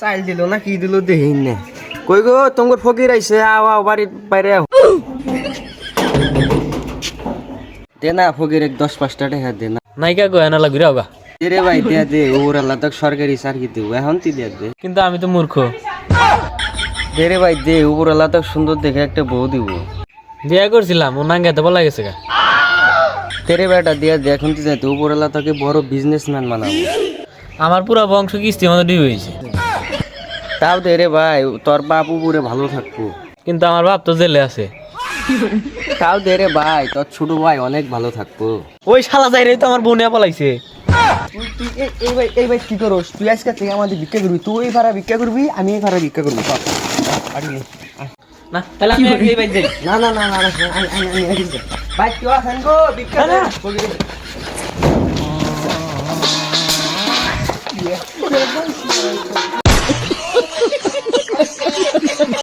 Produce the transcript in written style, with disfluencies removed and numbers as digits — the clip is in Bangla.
চাইল দিল না কি দিল দেহিন না কই গো তোমার ফকির আইছে আও আও বাড়ির বাইরে আও দে না ফকির এক 10-5 টাকা দে না নাইকা গো এনা লাগি রাওগা দে রে ভাই দে দে ওর আল্লাহ তক সরকারি চাকরি দেব এখন তুই দে দে কিন্তু আমি তো মূর্খ দে রে ভাই দে ওর আল্লাহ তক সুন্দর দেখে একটা বউ দিব বিয়া করছিলাম ও নাঙ্গাতে বলা গেছে গা তেরে বেটা দিয়া দে এখন তুই যাইতে উপর আল্লাহ তোকে বড় বিজনেসম্যান বানাবো আমার পুরো বংশ কিস্তির মতো ডুবে হয়েছে তাও দে রে ভাই তোর বাপ উপরে ভালো থাকবো কিন্তু আমার বাপ তো জেলে আছে তাও দে রে ভাই তোর ছোট ভাই অনেক ভালো থাকবো ওই শালা যাই রে তো আমার বোনে পলাইছে তুই এই ভাই কি করস তুই আজকে থেকে আমাদের ভিক্ষা করবি তুই এই ভাড়া ভিক্ষা করবি আমি এই ভাড়া ভিক্ষা করবো সব না তাহলে আমি এই বাইক যাই না না না না ভাই কেউ আছেন গো ভিক্ষা না।